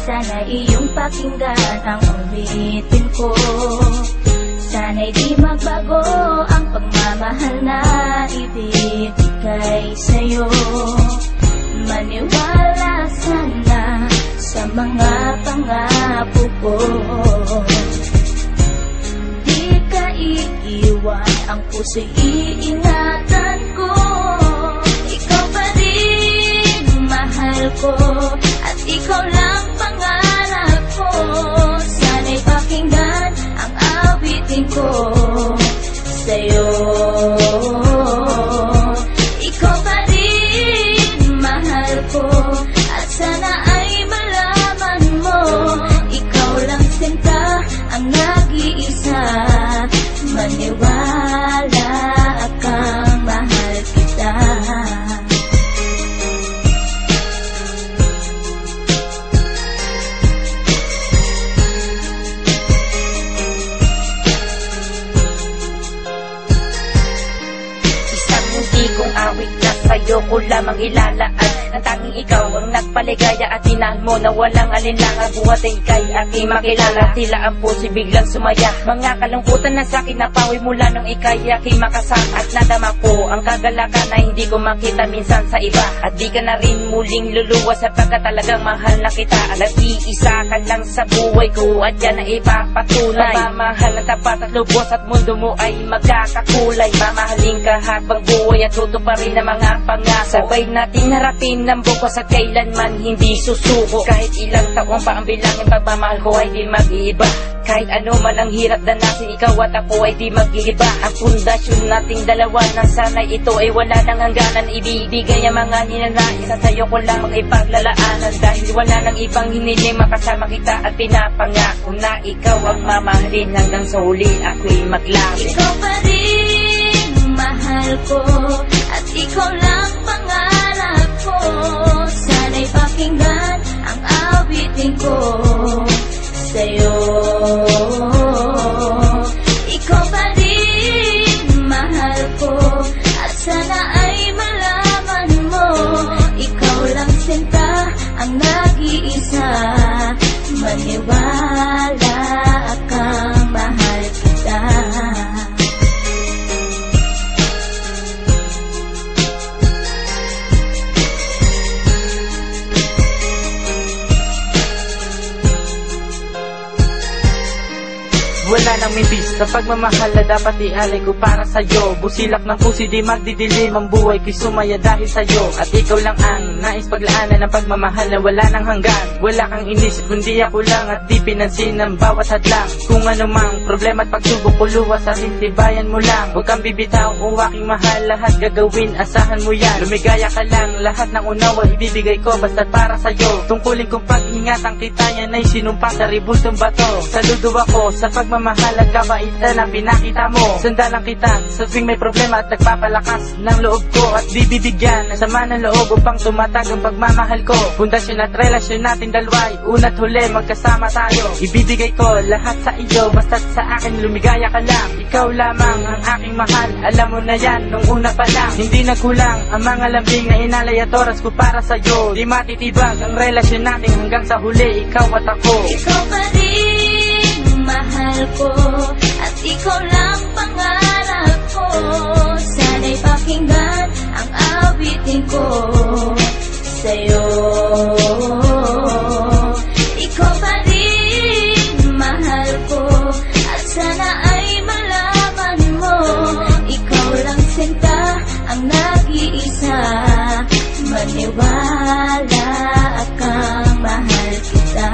Sana iyong pakinggan ang awitin ko. Sana'y di magbago ang pagmamahal na ibibigay sa'yo. Maniwala sana sa mga pangako ko. Di ka iiwan, ang puso'y iingatan ko. Ikaw pa rin mahal ko, at ikaw lang pangarap ko. Sana'y pakinggan ang awitin ko sa'yo. Ikaw pa rin mahal ko, at sana ay malaman mo, ikaw lang sinta ang nag-iisa. Maniwala kang mahal kita. Kung awit na sa'yo ko lamang ilalaan, ang tanging ikaw ang nagpaligaya at tinahal mo na walang alinlangan. Buhat ay ika'y aking makilala, tila ang puso'y biglang sumaya. Mga kalungkutan na sa'kin napawi mula nung ika'y aking makasama. At nadama ko ang kagalakan na hindi ko makita minsan sa iba. At di ka na rin muling luluwas sapagkat talagang mahal na kita. Nag-iisa ka lang sa buhay ko at yan ay ipapatunay. Mamahal na tapat at lubos at mundo mo ay magkakakulay. Mamahalin ka habang buhay at tuto pa rin ang mga pangako. Sabay natin harapin ng bukas at kailanman hindi susuko. Kahit ilang taong pa ang bilangin, pagmamahal ko ay di mag-iiba. Kahit ano man ang hirap danasin, ikaw at ako ay di mag-iiba. Ang pundasyon nating dalawa na sana'y ito ay wala nang hangganan. Ibibigay ang mga ninanais at sa'yo ko lamang ipaglalaanan. Dahil wala nang ibang hiniling, makasama kita at pinapangako na ikaw ang mamahalin hanggang sa huli ako'y maglapit. Ikaw pa rin mahal ko, at ikaw lang pangarap ko. Sana'y pakinggan ang awitin ko sa'yo. Ikaw pa rin mahal ko, at sana ay malaman mo, ikaw lang sinta ang nag-iisa. Maniwala kang mahal kita. Wala nang mibis sa pagmamahal na dapat ialay ko para sa'yo. Busilak ng puso di magdidilim, ang buhay ko'y sumaya dahil sa'yo. At ikaw lang ang nais paglaanan ng pagmamahal na wala nang hanggan. Wala kang inisip kundi ako lang, at di pinansin ang bawat hadlang. Kung anumang problema at pagsubok ko luwas sa tibayan mo lang. Huwag kang bibitaw o aking mahal, lahat gagawin, asahan mo yan. Lumigaya ka lang, lahat ng unawa ibibigay ko basta't para sa'yo. Tungkulin kong pag-ingatan kita, yan ay sinumpa sa ribultong bato. Saludo ako sa pagmamahal at kabaitan na pinakita mo. Sandalang kita sa tuwing may problema at nagpapalakas ng loob ko. At di bibigyan ng sama ng loob upang tumatag ang pagmamahal ko. Pundasyon at relasyon natin dalawa'y una't huli magkasama tayo. Ibibigay ko lahat sa iyo basta't sa akin lumigaya ka lang. Ikaw lamang ang aking mahal, alam mo na yan nung una pa lang. Hindi nagkulang ang mga lambing na inalay at oras ko para sa'yo. Di matitibag ang relasyon natin hanggang sa huli, ikaw at ako. Ikaw pa rin mahal ko, at ikaw lang pangarap ko. Sana'y pakinggan ang awitin ko sa'yo. Ikaw pa rin mahal ko, at sana ay malaman mo, ikaw lang sinta ang nag-iisa. Maniwala kang mahal kita.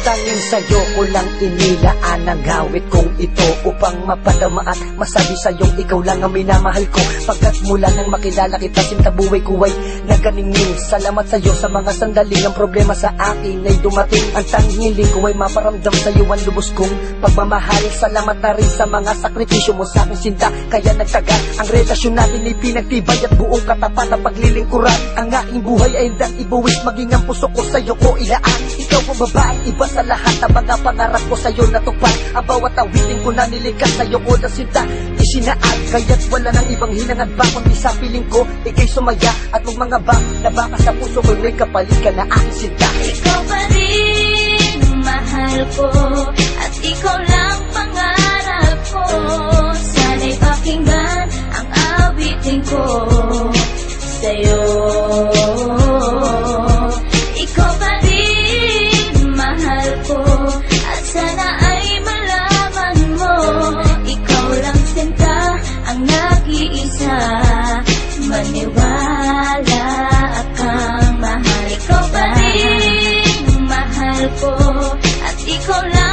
Tanging sa'yo ko lang inilaan ang gawit kong ito upang mapadama at masabi sa'yong ikaw lang ang minamahal ko. Pagkat mula nang makilala kita, sinta buhay ko ay naganingning. Salamat sa'yo sa mga sandaling ang problema sa akin ay dumating. Ang tanging hiling ko ay maparamdam sa'yo ang lubos kong pagmamahal. Salamat na rin sa mga sakripisyo mo sa aking sinta, kaya nagtagal ang relasyon natin ay pinagtibay at buong katapat ang paglilingkuran. Ang aking buhay ay hindang ibuwis, maging ang puso ko sa'yo ko ilaan. Ikaw ang babae, iba sa lahat ng mga pangarap ko sa'yo natupad. Ang bawat awitin ko na nilikas sa'yo ko na sinta isinaad, kaya't wala nang ibang hinangad ba kundi sa piling ko ikay sumaya at mga ba na baka sa puso ko'y may kapalit ka na aking sinta. Ikaw pa rin mahal ko at ikaw lang pangarap ko. Sana'y pakinggan ang awitin ko sa'yo. Ikaw pa rin mahal ko at sana ay malaman mo, ikaw lang sinta ang nag-iisa. Maniwala kang mahal. Ikaw pa rin mahal ko at ikaw lang